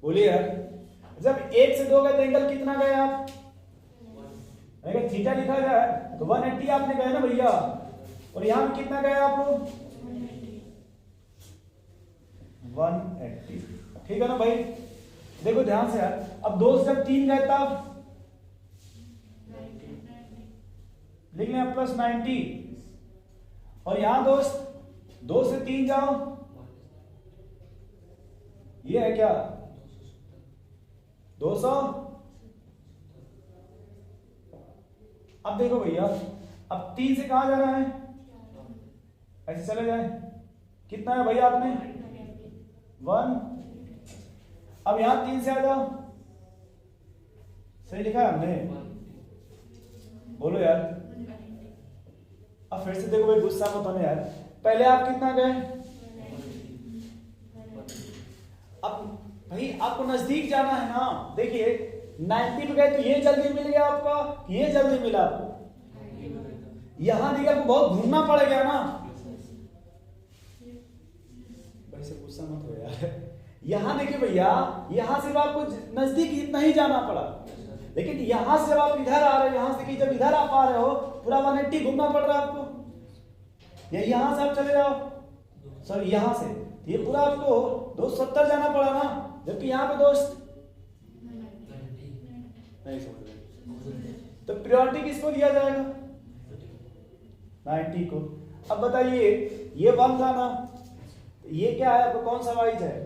बोलिए यार। जब 1 से 2 गए तो एंगल कितना गए आप, अगर थीटा लिखा जाए तो 180 आपने गए ना भैया, और यहां पे कितना गए आप लोग, 180, ठीक है ना भाई। देखो ध्यान से यार, अब 2 से जब 3 गए तब लिख लें प्लस 90, और यहां दोस्त 2 से 3 जाओ, ये है क्या 200। अब देखो भैया, अब 3 से कहां जाना है, ऐसे चले जाए, कितना है भैया आपने 1। अब यहां 3 से आ जाओ, सही लिखा है हमने, बोलो यार। अब फिर से देखो भाई, गुस्सा मत होना यार, पहले आप कितना गए, अब भाई आपको नजदीक जाना है ना। देखिए 90 पे गए तो ये जल्दी मिल गया आपका, ये जल्दी मिला आपको, यहां देखिए आपको बहुत घूमना पड़ेगा ना। वैसे गुस्सा मत हो यार, यहां देखिए भैया, यहां से आपको नजदीक इतना ही जाना पड़ा, लेकिन यहां से जब आप इधर आ रहे हो, यहां से कि जब इधर आप आ रहे हो पूरा 180 घूमना पड़ रहा है आपको, या यहां से आप चले जाओ, सॉरी यहां से ये पूरा आपको 270 जाना पड़ा ना, जबकि यहां पे दोस्त नहीं समझ रहे, तो प्रायोरिटी किसको दिया जाएगा, 90 को। अब बताइए ये 1 था ना, ये क्या है आपको, कौन सा वाइज है,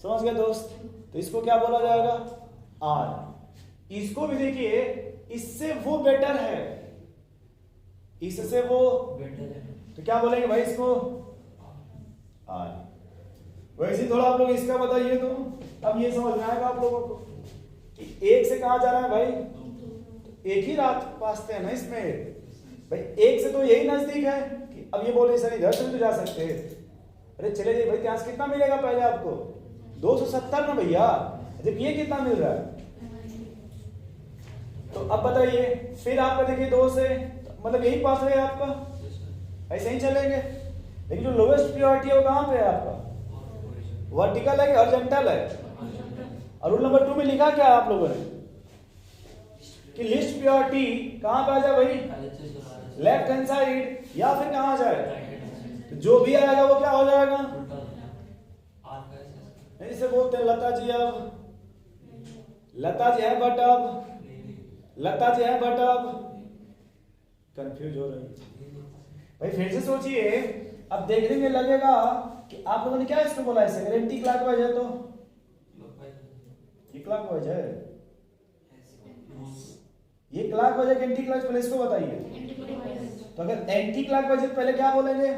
समझ गए दोस्त, तो इसको क्या बोला जाएगा R। इसको भी देखिए, इससे वो बेटर है, इससे वो बेटर है, तो क्या बोलेंगे भाई इसको R। वैसे थोड़ा आप लोग इसका बताइए, तो अब ये समझ में आएगा आप लोगों को कि 1 से कहां जाना है भाई, तो एक ही रात पासते हैं ना इसमें भाई, 1 से तो यही नजदीक है कि अब ये बोले सर इधर से भी तो जा सकते हैं, अरे चले जाइए भाई, यहाँ से कितना मिलेगा पहले आपको 270 ना भैया, जब ये कितना मिल रहा है। तो अब बताइए फिर आपका देखिए 2 से, मतलब यही पास है आपका, ऐसे ही चलेंगे, लेकिन जो लोवेस्ट प्रायोरिटी है वो कहां पे है आपका, वर्टिकल है कि हॉरिजॉन्टल है। और रूल नंबर 2 में लिखा क्या है आप लोगों ने कि लिस्ट प्रायोरिटी कहां पे आ जाए भाई, लेफ्ट हैंड साइड, या फिर कहां जाए, तो जो भी आएगा वो क्या हो जाएगा, इसे बोलते हैं लता जी। अब लता जी है बट अब लता जी है बट अब कंफ्यूज हो रही भाई, फिर से सोचिए। अब देखने में लगेगा कि आप लोगों ने क्या इसको बोला, ऐसे एंटी क्लॉकवाइज है, तो ये क्लॉकवाइज है, ये क्लॉकवाइज है कि एंटी क्लॉकवाइज, पहले इसको बताइए। तो अगर एंटी क्लॉकवाइज है पहले क्या बोलेंगे,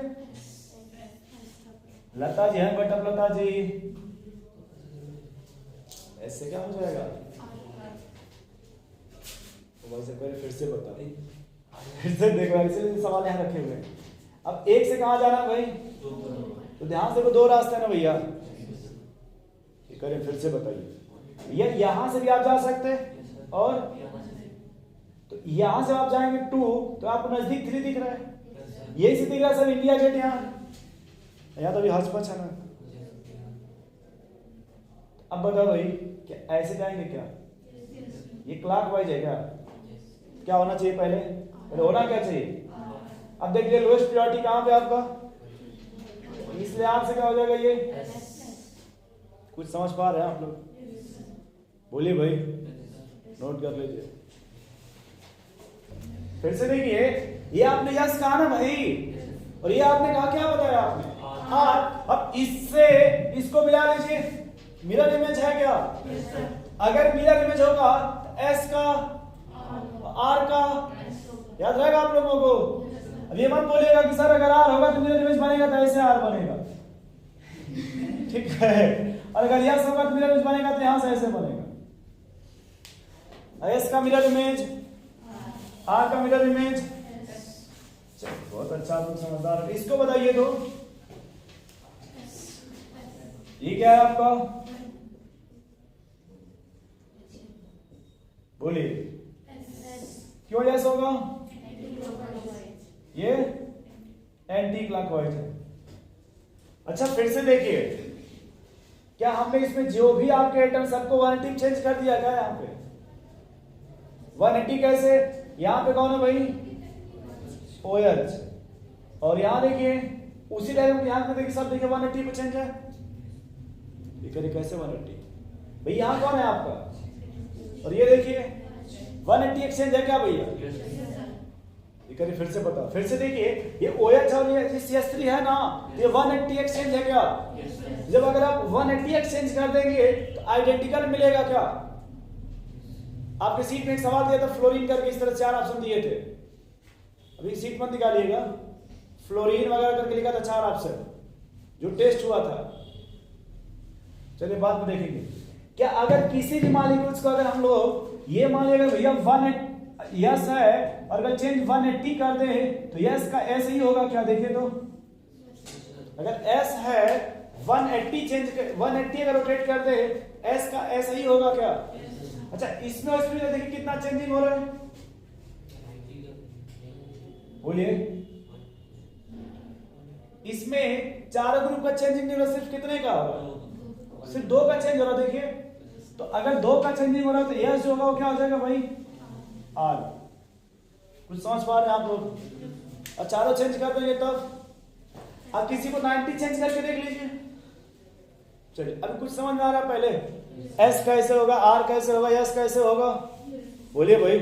लता जी है बट अब लता जी, ऐसे क्या हो जाएगा, तो वैसे पहले फिर से बता, फिर से देखो, ऐसे सवाल यहां रखे हुए हैं। अब 1 से कहां जाना है भाई, तो ध्यान से, 2 रास्ते हैं ना भैया, ये करें फिर से बताइए, ये यहां से भी आप जा सकते हैं, और तो यहां से आप जाएंगे 2, तो आपको नजदीक 3 दिख रहा है, यही से दिख रहा है सर इंडिया गेट, यहाँ तो अभी हचपच है ना। अब बताओ भाई क्या ऐसे जाएंगे क्या, ये क्लॉकवाइज है क्या, क्या होना चाहिए पहले, होना क्या चाहिए। अब देखिए लोएस्ट प्रायोरिटी कहां पे आपका, इसलिए आपसे क्या हो जाएगा ये, कुछ समझ पा रहे हैं आप लोग, बोलिए भाई, नोट कर लीजिए। फिर से देखिए, ये आपने यस कहा ना भाई, और ये आपने कहा क्या बताया आपने R। अब इससे इसको मिला लीजिए, मिरर इमेज है क्या, अगर मिरर इमेज होगा तो S का R का याद रहेगा आप लोगों को। अब ये मत बोलिएगा कि सर अगर R होगा तो मिरर इमेज बनेगा, तो ऐसे R बनेगा, ठीक है, और अगर यस होगा तो मिरर इमेज बनेगा, तो यहां से ऐसे बनेगा, S का मिरर इमेज, R का मिरर इमेज। बहुत अच्छा, आप लोग समझदार हो। इसको बताइए तो, ये क्या है आपका, बोलिए क्यों यस होगा? ये एंटी क्लॉकवाइज है। अच्छा फिर से देखिए, क्या हमने इसमें जो भी आपके एटम सबको 180 चेंज कर दिया क्या? यहाँ पे 180 कैसे? यहाँ पे कौन है भाई? OH। और यहाँ देखिए उसी डायग्राम यहाँ पे देखिए, सब देखिए 180 पे चेंज है। ये करिए कैसे 180? भाई यहाँ कौन है आपका? और ये देखिए 180 एक्सचेंज है क्या भैया? ये करिए फिर से बताओ, फिर से देखिए, ये OH और ये CH3 है ना, ये 180 एक्सचेंज है क्या? जब अगर आप 180 एक्सचेंज कर देंगे तो आइडेंटिकल मिलेगा क्या? आपके सीट में एक सवाल दिया था फ्लोरीन करके, इस तरह 4 ऑप्शन दिए थे, अभी सीट मत निकालिएगा, फ्लोरीन वगैरह करके लिखा था 4 ऑप्शन जो टेस्ट हुआ था। चलिए बाद में देखेंगे। क्या अगर किसी भी मॉलिक्यूल्स को अगर हम लोग ये मान लेगा भैया 1 यस है और अगर चेंज 180 कर दे तो यस का ऐसे ही होगा क्या? देखिए तो अगर एस है 180 चेंज 180 अगर रोटेट कर दे एस का ऐसा ही होगा क्या? अच्छा इसमें और इसमें देखिए कितना चेंजिंग हो रहा है, बोलिए। इसमें चारों ग्रुप का चेंजिंग नहीं हो रहा, सिर्फ कितने का हो रहा? सिर्फ 2 का चेंज हो रहा। देखिए तो अगर 2 का चेंजिंग हो रहा है तो यस जो होगा वो क्या हो जाएगा भाई? आर। कुछ समझ पा रहे हैं आप लोग? और चारों चेंज कर देंगे तब आप किसी को 90 चेंज करके देख लीजिए। चलिए अभी कुछ समझ में आ रहा है? पहले एस कैसे होगा, आर कैसे होगा, एस कैसे होगा, बोलिए भाई।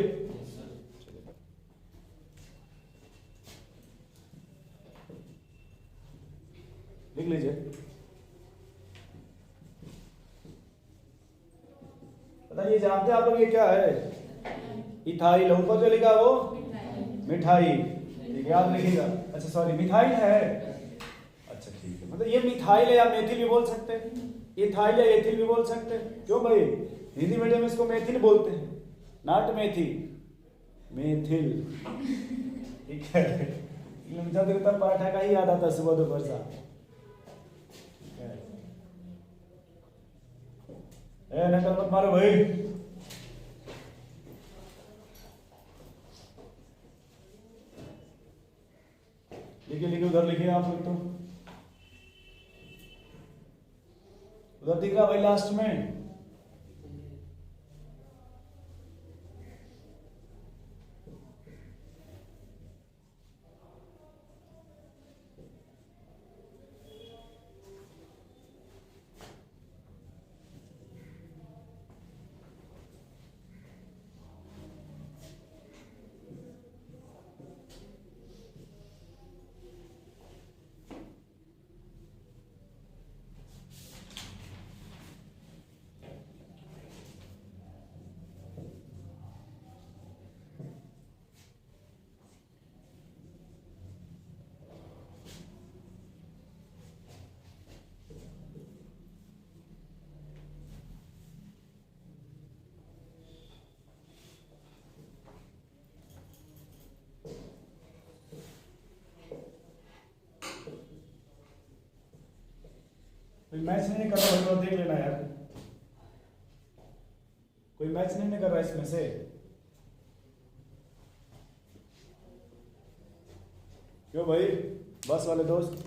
लिख लीजिए। बताइए जानते हैं आप लोग ये क्या है? इथाइल। ऊपर जो लिखा वो मिठाई, याद लिखिएगा। अच्छा सॉरी मिथाइल है। अच्छा ठीक है, मतलब ये मिथाइल है या मेथिल भी बोल सकते हैं, इथाइल या एथिल भी बोल सकते हैं। क्यों भाई? हिंदी मीडियम में इसको मेथिल बोलते हैं, नॉट मेथी, मेथिल। ठीक है, मुझे तो पराठा का ही याद आता सुबह दोपहर सा। नकल मत मारो भाई। लिखिए लिखिए, उधर लिखिए आप लोग। तो उधर दिख रहा भाई लास्ट में? मैच नहीं कर रहा तो देख लेना यार, कोई मैच नहीं कर रहा इसमें से। क्यों भाई बस वाले दोस्त?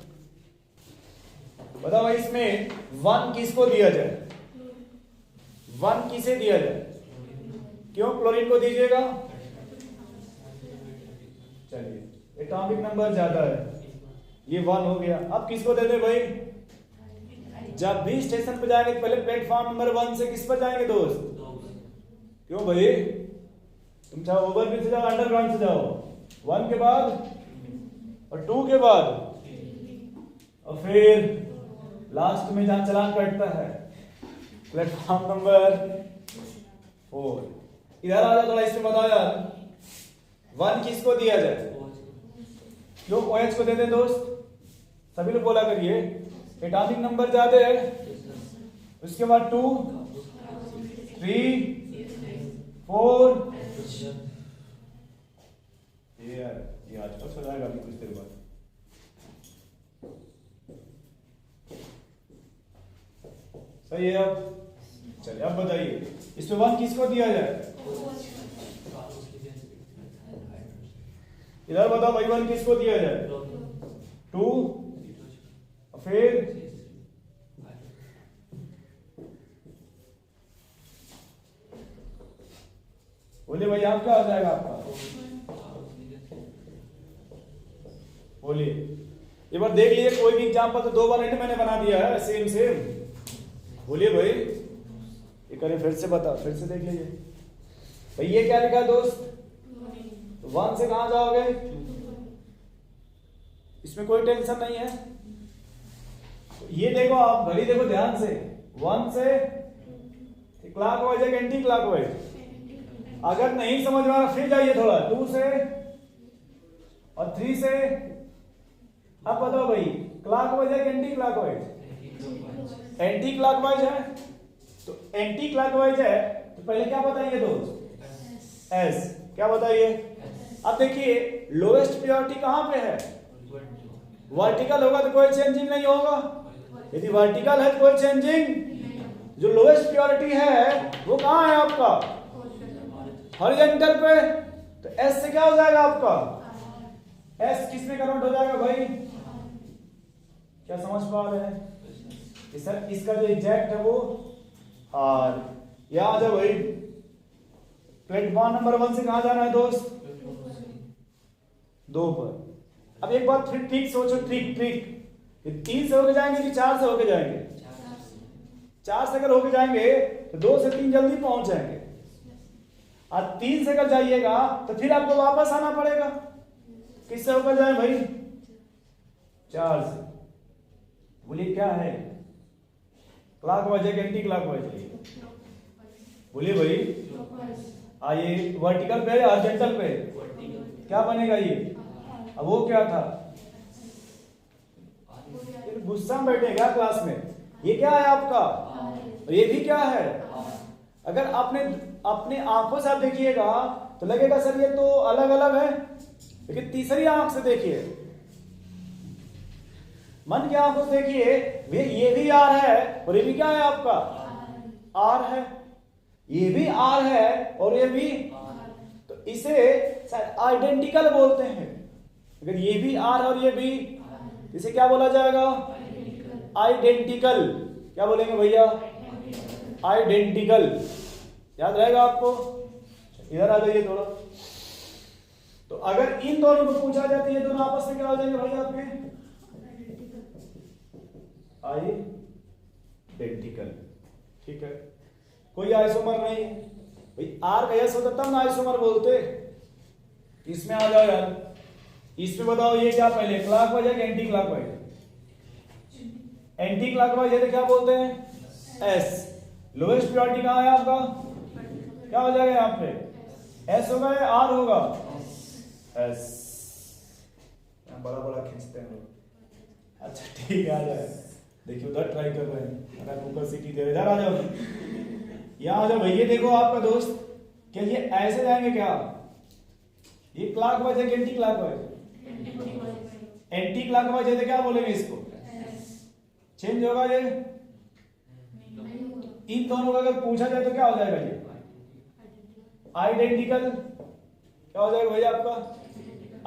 बताओ भाई इसमें 1 किसको दिया जाए? 1 किसे दिया जाए? क्यों क्लोरीन को दीजिएगा? चलिए एटॉमिक नंबर ज्यादा है, ये 1 हो गया। अब किसको दे दे भाई? जब भी स्टेशन पर जाएंगे पहले प्लेटफॉर्म नंबर 1 से किस पर जाएंगे दोस्त? क्यों भाई? तुम चाहे ओवरब्रिज से जाओ, अंडरग्राउंड से जाओ, 1 के बाद और 2 के बाद और फिर लास्ट में जहां चलान कटता है प्लेटफॉर्म नंबर 4। इधर आ जाओ थोड़ा, इसमें बताओ यार 1 किसको दिया जाए? क्यों OH को दे दे दोस्त? सभी लोग बोला करिए, एटॉमिक नंबर ज्यादा है। उसके बाद 2 3 4। ये आज पास हो जाएगा अभी कुछ देर बाद। सही है। अब चलिए अब बताइए इसमें 1 किसको दिया जाए? इधर बताओ भाई 1 किसको दिया जाए? 2, फिर बोलिए भाई आप क्या हो जाएगा आपका? बोलिए एक बार देख लीजिए कोई भी एग्जांपल, तो 2 बार एंड मैंने बना दिया है सेम सेम। बोलिए भाई ये करें फिर से, बता फिर से देख लीजिए भाई। ये क्या लिखा दोस्त? 1 से कहां जाओगे? इसमें कोई टेंशन नहीं है। ये देखो आप घड़ी देखो ध्यान से, 1 से क्लॉकवाइज है एंटी क्लॉकवाइज? अगर नहीं समझ में आ रहा फिर जाइए थोड़ा 2 से और 3 से। अब बताओ भाई क्लॉकवाइज है एंटी क्लॉकवाइज? एंटी क्लॉकवाइज है। तो एंटी क्लॉकवाइज है तो पहले क्या बताइए दोस्त? एस। क्या बताइए? अब देखिए लोएस्ट प्रायोरिटी कहां पे है? वर्टिकल होगा तो कोई चेंजिंग नहीं होगा। यदि वर्टिकल है तो कोई चेंजिंग। जो लोएस्ट प्रायोरिटी है वो कहां है आपका? हॉरिजॉन्टल पे। तो एस से क्या हो जाएगा आपका? एस किस में कन्वर्ट हो जाएगा भाई? क्या समझ पा रहे हैं कि सर इसका जो एग्जैक्ट है वो आर। यहां आ जाओ भाई, प्लेटफॉर्म नंबर 1 से कहां जाना है दोस्त? 2 पर। अब एक बात फिर ट्रिक सोचो, ट्रिक 3 से होके जाएंगे कि 4 से होके जाएंगे? 4 से अगर होके जाएंगे तो 2 से 3 जल्दी पहुंच जाएंगे। और 3 से अगर जाइएगा तो फिर आपको वापस आना पड़ेगा। किससे होकर जाए भाई? 4 से। बोलिए क्या है? क्लॉकवाइज है एंटी क्लॉकवाइज? बोलिए भाई। आइए वर्टिकल पे या हॉरिजॉन्टल पे? क्या बनेगा ये? अब वो क्या था? गुस्सा में बैठेगा क्लास में। ये क्या है आपका? और ये भी क्या है? अगर आपने अपने आंखों से आप देखिएगा तो लगेगा सर ये तो अलग अलग है, लेकिन तीसरी आंख से देखिए, मन की आंखों से देखिए, ये भी आर है और ये भी क्या है आपका? आर है। ये भी आर है और ये भी, तो इसे आइडेंटिकल बोलते हैं। अगर ये भी आर और ये भी, इसे क्या बोला जाएगा? आइडेंटिकल। क्या बोलेंगे भैया? आइडेंटिकल। याद रहेगा आपको? इधर आ जाइए थोड़ा। तो अगर इन दोनों को पूछा जाती है, दोनों आपस में क्या हो जाएंगे भाई आपके? आइडेंटिकल। ठीक है, कोई आइसोमर नहीं है भाई। आर का यस होता तब ना आइसोमर बोलते। इसमें आ जाओ यार, इसमें बताओ ये क्या पहले क्लॉकवाइज है कि एंटी क्लॉकवाइज? एंटी क्लॉकवाइज है तो क्या बोलते हैं? एस। लोएस्ट प्रायोरिटी कहां है आपका? क्या हो जाएगा यहां पे? एस होगा या आर होगा? एस। बड़ा बड़ा खींचते हैं लोग। अच्छा ठीक है, आ जाए। देखिए उधर ट्राई कर रहे हैं, अगर ऊपर सीटी दे। इधर आ जाओ, यहां आ जाओ भैया। देखो आपका दोस्त, क्या ये ऐसे जाएंगे क्या? ये क्लॉकवाइज है कि एंटी क्लॉकवाइज? एंटी क्लॉकवाइज है तो क्या बोलेंगे इसको? चेंज होगा ये? इन दोनों का अगर पूछा जाए तो क्या हो जाएगा ये? आइडेंटिकल। क्या हो जाएगा भैया आपका?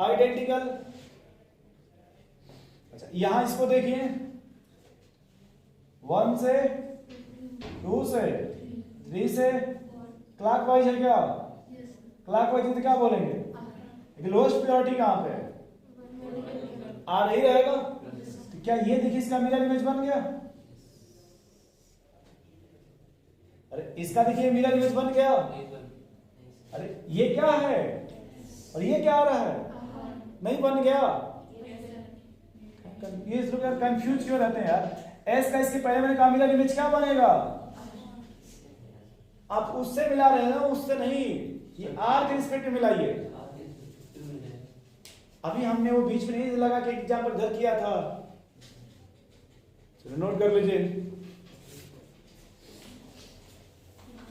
आइडेंटिकल। अच्छा यहां इसको देखिए, 1 से 2 से 3 से क्लॉकवाइज है क्या? क्लॉकवाइज है तो क्या बोलेंगे? लोएस्ट प्रायोरिटी कहां पे है? आ नहीं रहेगा। तो क्या ये देखिए इसका मिरर इमेज बन गया? अरे इसका देखिए मिरर इमेज बन गया। अरे ये क्या है और ये क्या आ रहा है? नहीं बन गया। ये लोग यार कंफ्यूज क्यों रहते हैं यार? एस का इसके पहले मैंने कहा मिरर इमेज क्या बनेगा? आप उससे मिला रहे हैं ना, उससे नहीं, ये आर के रिस्पेक्ट में मिलाइए। अभी हमने वो बीच में नहीं लगा कि एग्जाम्पल इधर किया था, चलो नोट कर लीजिए।